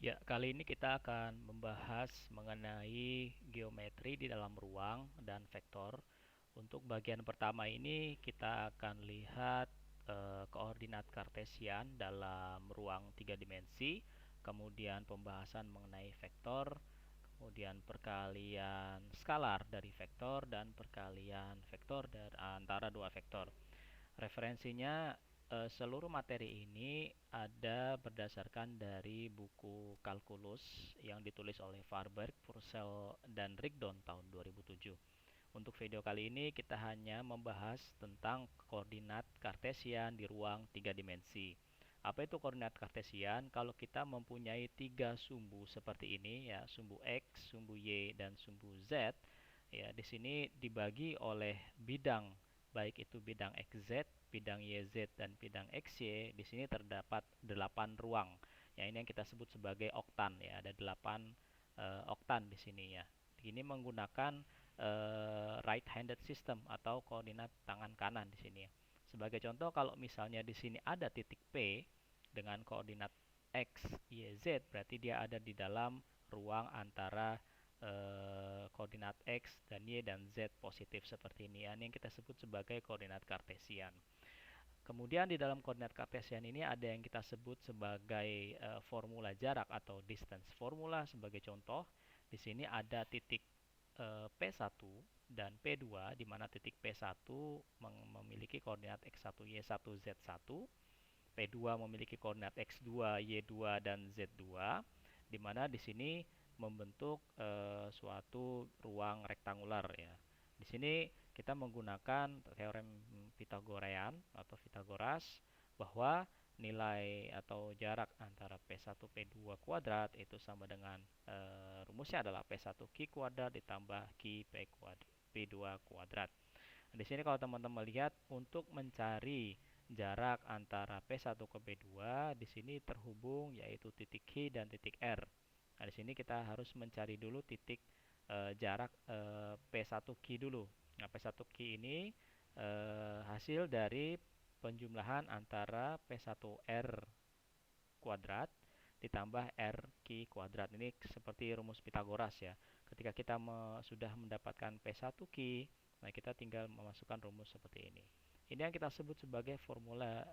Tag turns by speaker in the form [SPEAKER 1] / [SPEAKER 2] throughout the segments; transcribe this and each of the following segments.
[SPEAKER 1] Ya, kali ini kita akan membahas mengenai geometri di dalam ruang dan vektor. Untuk bagian pertama ini kita akan lihat koordinat kartesian dalam ruang tiga dimensi, kemudian pembahasan mengenai vektor, kemudian perkalian skalar dari vektor dan perkalian vektor dari antara dua vektor. Referensinya seluruh materi ini ada berdasarkan dari buku kalkulus yang ditulis oleh Farberg, Purcell, dan Rigdon tahun 2007. Untuk video kali ini kita hanya membahas tentang koordinat kartesian di ruang tiga dimensi. Apa itu koordinat kartesian? Kalau kita mempunyai tiga sumbu seperti ini, ya, sumbu X, sumbu Y, dan sumbu Z, ya, di sini dibagi oleh bidang, baik itu bidang XZ, bidang YZ, dan bidang XY. Di sini terdapat 8 ruang. Ya, ini yang kita sebut sebagai oktan, ya, ada 8 oktan di sini, ya. Ini menggunakan right-handed system atau koordinat tangan kanan di sini, ya. Sebagai contoh, kalau misalnya di sini ada titik P dengan koordinat X, Y, Z, berarti dia ada di dalam ruang antara koordinat X dan Y dan Z positif seperti ini, ya. Ini yang kita sebut sebagai koordinat kartesian. Kemudian di dalam koordinat kartesian ini ada yang kita sebut sebagai formula jarak atau distance formula. Sebagai contoh, di sini ada titik P1 dan P2, di mana titik P1 memiliki koordinat X1, Y1, Z1, P2 memiliki koordinat X2, Y2, dan Z2, di mana di sini membentuk suatu ruang rektangular, ya. Di sini kita menggunakan teorem Pythagorean atau Pythagoras, bahwa nilai atau jarak antara P1 P2 kuadrat itu sama dengan rumusnya adalah P1 Q kuadrat ditambah Q P2 kuadrat. Di sini kalau teman-teman lihat, untuk mencari jarak antara P1 ke P2, di sini terhubung yaitu titik Q dan titik R. Nah, di sini kita harus mencari dulu titik jarak P1Q dulu. Nah, P1Q ini hasil dari penjumlahan antara P1R kuadrat ditambah RQ kuadrat. Ini seperti rumus Pythagoras, ya. Ketika kita sudah mendapatkan P1Q, nah kita tinggal memasukkan rumus seperti ini. Ini yang kita sebut sebagai formula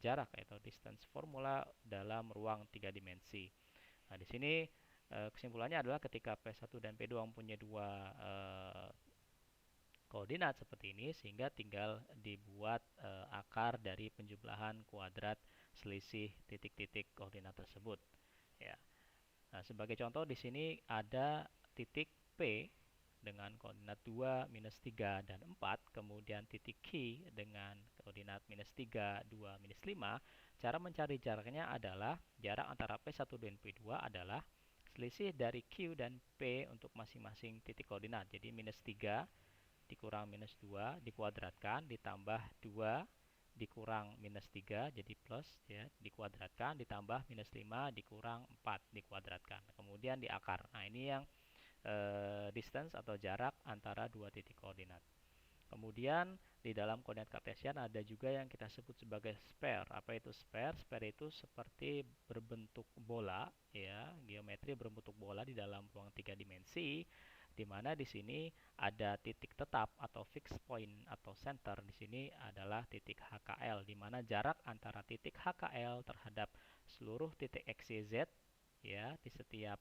[SPEAKER 1] jarak atau distance formula dalam ruang tiga dimensi. Nah, di sini kesimpulannya adalah ketika P1 dan P2 mempunyai dua koordinat seperti ini, sehingga tinggal dibuat akar dari penjumlahan kuadrat selisih titik-titik koordinat tersebut, ya. Nah, sebagai contoh di sini ada titik P dengan koordinat 2, minus 3, dan 4, kemudian titik Q dengan koordinat minus 3, 2, minus 5. Cara mencari jaraknya adalah jarak antara P1 dan P2 adalah selisih dari Q dan P untuk masing-masing titik koordinat. Jadi minus 3 dikurang minus 2 dikuadratkan ditambah 2 dikurang minus 3 jadi plus, ya, dikuadratkan ditambah minus 5 dikurang 4 dikuadratkan. Kemudian diakar. Nah, ini yang distance atau jarak antara dua titik koordinat. Kemudian di dalam koordinat kartesian ada juga yang kita sebut sebagai sphere. Apa itu sphere? Sphere itu seperti berbentuk bola, ya, geometri berbentuk bola di dalam ruang tiga dimensi, di mana di sini ada titik tetap atau fixed point atau center. Di sini adalah titik HKL, di mana jarak antara titik HKL terhadap seluruh titik X, Y, Z, ya, di setiap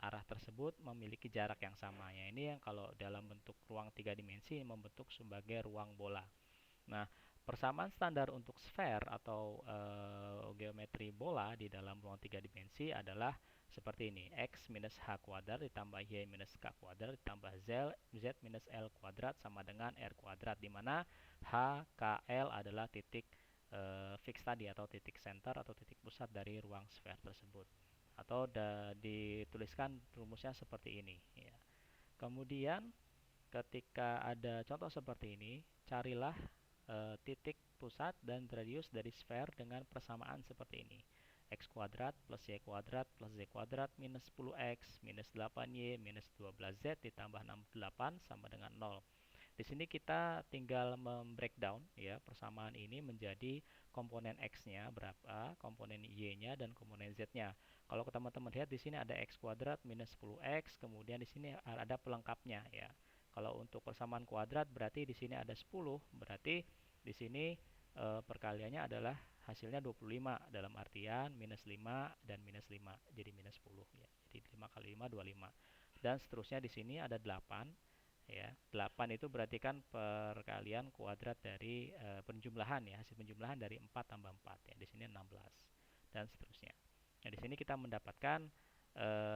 [SPEAKER 1] arah tersebut memiliki jarak yang sama, ya. Ini yang kalau dalam bentuk ruang tiga dimensi membentuk sebagai ruang bola. Nah, persamaan standar untuk sphere atau geometri bola di dalam ruang tiga dimensi adalah seperti ini: X minus H kuadrat ditambah Y minus K kuadrat ditambah Z minus L kuadrat sama dengan R kuadrat, di mana H, K, L adalah titik fix tadi atau titik center atau titik pusat dari ruang sphere tersebut. Atau dituliskan rumusnya seperti ini, ya. Kemudian ketika ada contoh seperti ini, carilah titik pusat dan radius dari sphere dengan persamaan seperti ini: X kuadrat plus Y kuadrat plus Z kuadrat minus 10X minus 8Y minus 12Z ditambah 68 sama dengan 0. Di sini kita tinggal membreakdown ya persamaan ini menjadi komponen x-nya berapa, komponen y-nya dan komponen z-nya. Kalau teman-teman lihat di sini ada x kuadrat minus 10x, kemudian di sini ada pelengkapnya ya. Kalau untuk persamaan kuadrat berarti di sini ada 10, berarti di sini perkaliannya adalah hasilnya 25 dalam artian minus 5 dan minus 5 jadi minus 10 ya. Jadi 5 kali 5 25. Dan seterusnya di sini ada 8 ya. 8 itu berarti kan perkalian kuadrat dari penjumlahan ya, hasil penjumlahan dari 4 tambah 4 ya. Di sini 16 dan seterusnya. Nah, di sini kita mendapatkan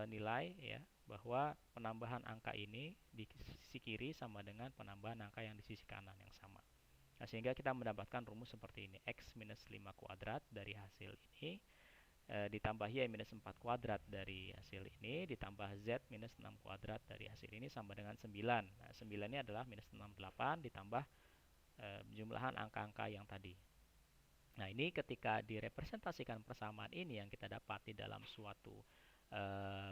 [SPEAKER 1] nilai ya bahwa penambahan angka ini di sisi kiri sama dengan penambahan angka yang di sisi kanan yang sama. Nah, sehingga kita mendapatkan rumus seperti ini. X minus 5 kuadrat dari hasil ini ditambah Y minus 4 kuadrat dari hasil ini ditambah Z minus 6 kuadrat dari hasil ini sama dengan 9. Nah, 9 ini adalah minus 68 ditambah jumlahan angka-angka yang tadi. Nah, ini ketika direpresentasikan persamaan ini yang kita dapat di dalam suatu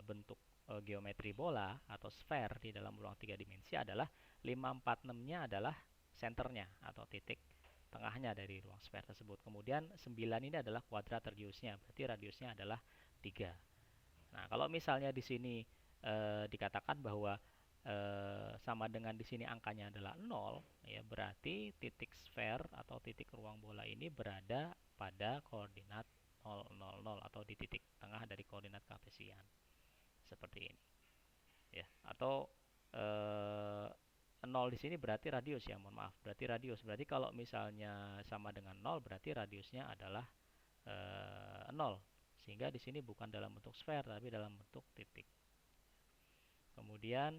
[SPEAKER 1] bentuk geometri bola atau sphere di dalam ruang 3 dimensi adalah 546-nya adalah senternya atau titik tengahnya dari ruang sphere tersebut. Kemudian 9 ini adalah kuadrat radiusnya, berarti radiusnya adalah 3. Nah, kalau misalnya di sini dikatakan bahwa sama dengan di sini angkanya adalah 0, ya berarti titik sphere atau titik ruang bola ini berada pada koordinat 0, 0, 0 atau di titik tengah dari koordinat kartesian. Seperti ini. Ya, atau 0 di sini berarti radius ya, mohon maaf. Berarti radius. Berarti kalau misalnya sama dengan 0 berarti radiusnya adalah 0. Sehingga di sini bukan dalam bentuk sphere tapi dalam bentuk titik. Kemudian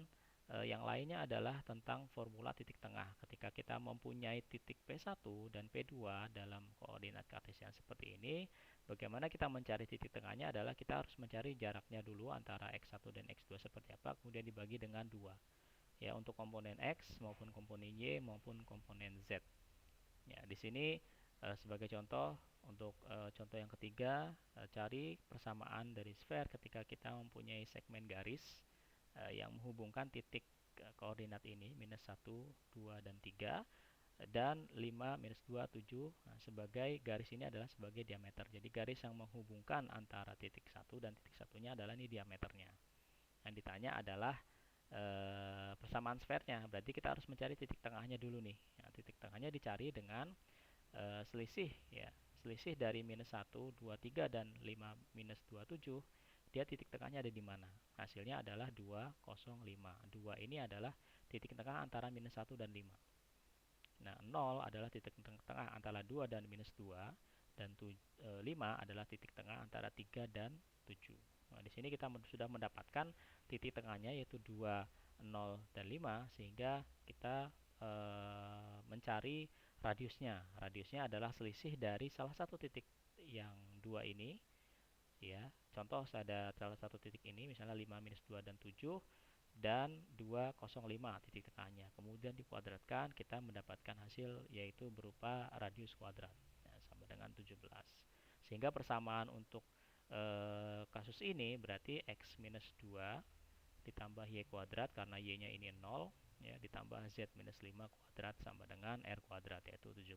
[SPEAKER 1] yang lainnya adalah tentang formula titik tengah. Ketika kita mempunyai titik P1 dan P2 dalam koordinat kartesian seperti ini, bagaimana kita mencari titik tengahnya adalah kita harus mencari jaraknya dulu antara X1 dan X2 seperti apa, kemudian dibagi dengan 2. Ya, untuk komponen X maupun komponen Y maupun komponen Z. Ya, di sini sebagai contoh untuk contoh yang ketiga, cari persamaan dari sphere ketika kita mempunyai segmen garis yang menghubungkan titik koordinat ini minus 1, 2, dan 3 dan 5, minus 2, 7 nah, sebagai garis ini adalah sebagai diameter. Jadi garis yang menghubungkan antara titik 1 dan titik satunya adalah ini diameternya. Yang ditanya adalah persamaan sfernya. Berarti kita harus mencari titik tengahnya dulu nih. Nah, titik tengahnya dicari dengan selisih ya. Selisih dari minus 1, 2, 3 dan 5 minus 2, 7. Dia titik tengahnya ada di mana? Hasilnya adalah 2, 0, 5. 2 ini adalah titik tengah antara minus 1 dan 5. Nah, 0 adalah titik tengah antara 2 dan minus 2 dan 5 adalah titik tengah antara 3 dan 7. Nah, di sini kita sudah mendapatkan titik tengahnya yaitu 2, 0, dan 5 sehingga kita mencari radiusnya. Radiusnya adalah selisih dari salah satu titik yang 2 ini ya. Contoh ada salah satu titik ini misalnya 5, minus 2, dan 7 dan 205 titik tengahnya. Kemudian dikuadratkan kita mendapatkan hasil yaitu berupa radius kuadrat ya, sama dengan 17. Sehingga persamaan untuk kasus ini berarti x minus 2 ditambah y kuadrat karena y-nya ini 0 ya, ditambah z minus 5 kuadrat sama dengan r kuadrat yaitu 17.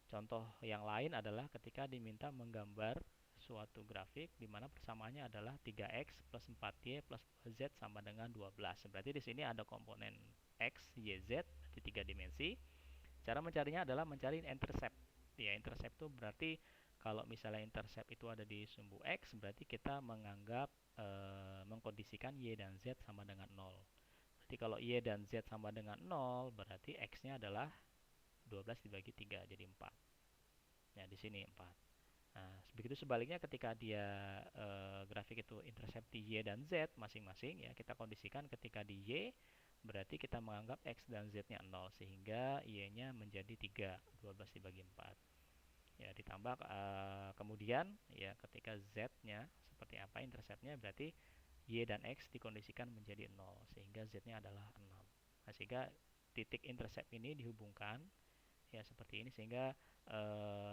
[SPEAKER 1] Contoh yang lain adalah ketika diminta menggambar suatu grafik di mana persamaannya adalah 3x plus 4y plus 2z sama dengan 12. Berarti di sini ada komponen x, y, z di 3 dimensi. Cara mencarinya adalah mencari intercept. Ya, intercept itu berarti kalau misalnya intercept itu ada di sumbu x, berarti kita menganggap mengkondisikan y dan z sama dengan 0. Berarti kalau y dan z sama dengan 0, berarti x-nya adalah 12 dibagi 3 jadi 4. Ya, di sini 4. Nah, begitu sebaliknya ketika dia grafik itu intercept di y dan z masing-masing ya, kita kondisikan ketika di y berarti kita menganggap x dan z-nya 0 sehingga y-nya menjadi 3, 12 dibagi 4. Ya, ditambah kemudian ya ketika z-nya seperti apa interceptnya berarti y dan x dikondisikan menjadi 0 sehingga z-nya adalah 6. Nah, sehingga titik intercept ini dihubungkan ya seperti ini sehingga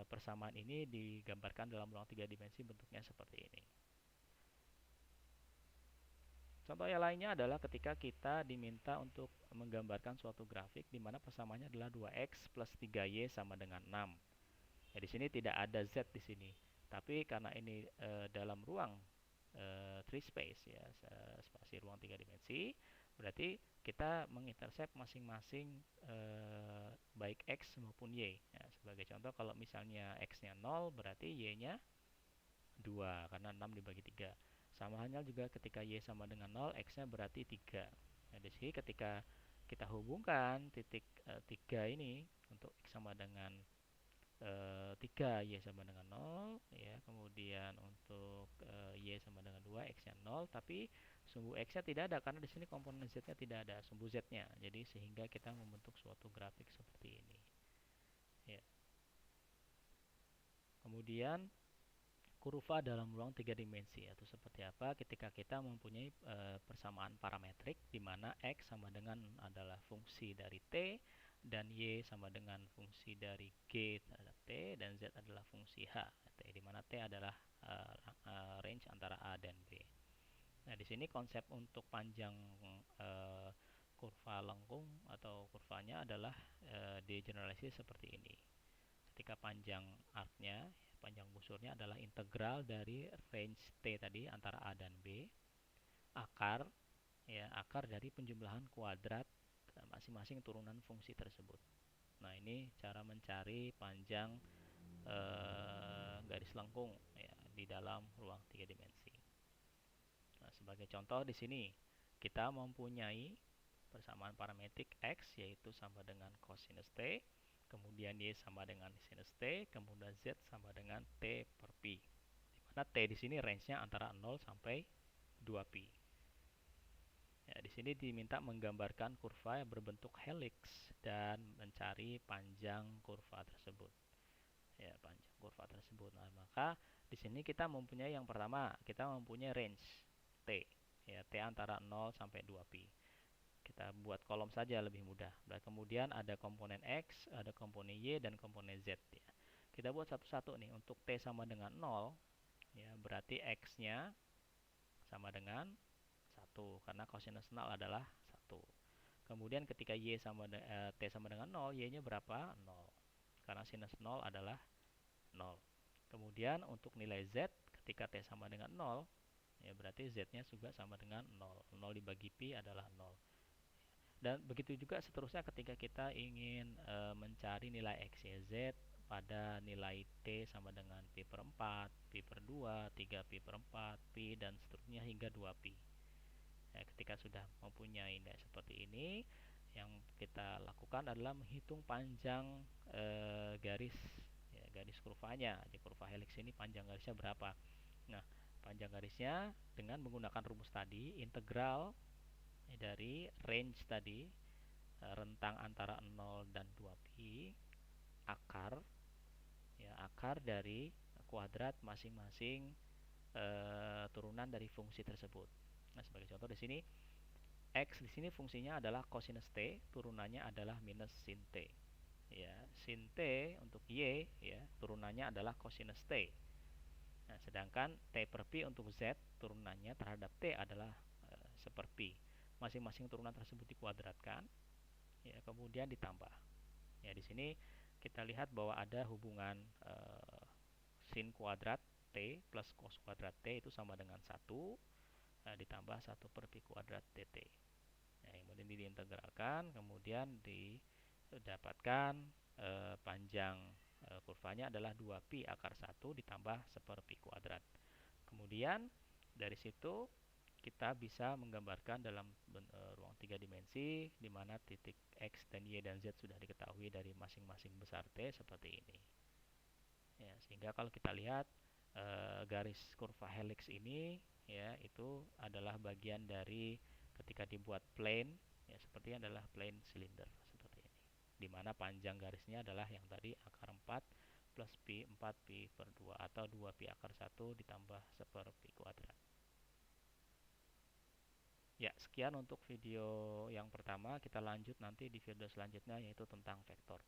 [SPEAKER 1] persamaan ini digambarkan dalam ruang 3 dimensi bentuknya seperti ini. Contoh yang lainnya adalah ketika kita diminta untuk menggambarkan suatu grafik di mana persamaannya adalah 2x plus 3y sama dengan 6. Ya, di sini tidak ada z di sini. Tapi karena ini dalam ruang 3 space ya, spasi ruang 3 dimensi, berarti kita mengintersect masing-masing baik x maupun y. Ya, sebagai contoh kalau misalnya x-nya 0 berarti y-nya 2 karena 6 dibagi 3. Sama halnya juga ketika y sama dengan 0, x-nya berarti 3. Nah, di sini ketika kita hubungkan titik 3 ini untuk x sama dengan 3, y sama dengan 0 ya. Kemudian untuk y sama dengan 2, x-nya 0, tapi sumbu x-nya tidak ada karena di sini komponen z-nya tidak ada, sumbu z-nya. Jadi sehingga kita membentuk suatu grafik seperti ini. Ya. Kemudian kurva dalam ruang 3 dimensi atau seperti apa ketika kita mempunyai persamaan parametrik di mana x sama dengan adalah fungsi dari t dan y sama dengan fungsi dari g terhadap t dan z adalah fungsi h t, di mana t adalah range antara a dan b. Nah, di sini konsep untuk panjang kurva lengkung atau kurvanya adalah digeneralisir seperti ini. Ketika panjang arcnya, panjang busurnya adalah integral dari range t tadi antara a dan b, akar ya, akar dari penjumlahan kuadrat masing-masing turunan fungsi tersebut. Nah, ini cara mencari panjang garis lengkung ya, di dalam ruang 3 dimensi. Nah, sebagai contoh di sini kita mempunyai persamaan parametrik x yaitu sama dengan cosinus t, kemudian y sama dengan sinus t, kemudian z sama dengan t per pi. Di mana t di sini range-nya antara 0 sampai 2pi. Ya, di sini diminta menggambarkan kurva yang berbentuk helix dan mencari panjang kurva tersebut. Ya, panjang kurva tersebut. Nah, maka di sini kita mempunyai yang pertama, kita mempunyai range t. Ya, t antara 0 sampai 2pi. Kita buat kolom saja lebih mudah. Dan kemudian ada komponen x, ada komponen y, dan komponen z. Ya. Kita buat satu-satu nih. Untuk t sama dengan 0, ya, berarti x-nya sama dengan 1, karena kosinus 0 adalah 1. Kemudian ketika t sama dengan 0, y-nya berapa? 0. Karena sinus 0 adalah 0. Kemudian untuk nilai z, ketika t sama dengan 0, ya berarti z-nya juga sama dengan 0. 0 dibagi pi adalah 0. Dan begitu juga seterusnya ketika kita ingin mencari nilai x, y, z pada nilai t sama dengan pi per 4, pi per 2, 3 pi per 4, pi, dan seterusnya hingga 2pi. Ya, ketika sudah mempunyai nilai seperti ini, yang kita lakukan adalah menghitung panjang garis ya, garis kurvanya. Di kurva helix ini panjang garisnya berapa? Nah, panjang garisnya dengan menggunakan rumus tadi, integral dari range tadi, rentang antara 0 dan 2pi, akar ya, akar dari kuadrat masing-masing turunan dari fungsi tersebut. Nah, sebagai contoh di sini x di sini fungsinya adalah cosinus t, turunannya adalah minus sin t. Ya, sin t untuk y ya, turunannya adalah cosinus t. Nah, sedangkan t per pi untuk z, turunannya terhadap t adalah seper pi. Masing-masing turunan tersebut dikuadratkan, ya, kemudian ditambah. Ya, di sini kita lihat bahwa ada hubungan sin kuadrat t plus cos kuadrat t itu sama dengan 1 ditambah 1 per pi kuadrat dt. Nah, kemudian diintegralkan, kemudian didapatkan panjang kurvanya adalah 2pi akar 1 ditambah seper pi kuadrat. Kemudian dari situ kita bisa menggambarkan dalam ruang 3 dimensi di mana titik x dan y dan z sudah diketahui dari masing-masing besar t seperti ini. Ya, sehingga kalau kita lihat garis kurva helix ini ya, itu adalah bagian dari ketika dibuat plane ya, sepertinya adalah plane silinder seperti ini, di mana panjang garisnya adalah yang tadi akar 4 plus pi 4 pi per 2 atau 2 pi akar 1 ditambah seper pi kuadrat. Ya, sekian untuk video yang pertama. Kita lanjut nanti di video selanjutnya yaitu tentang vektor.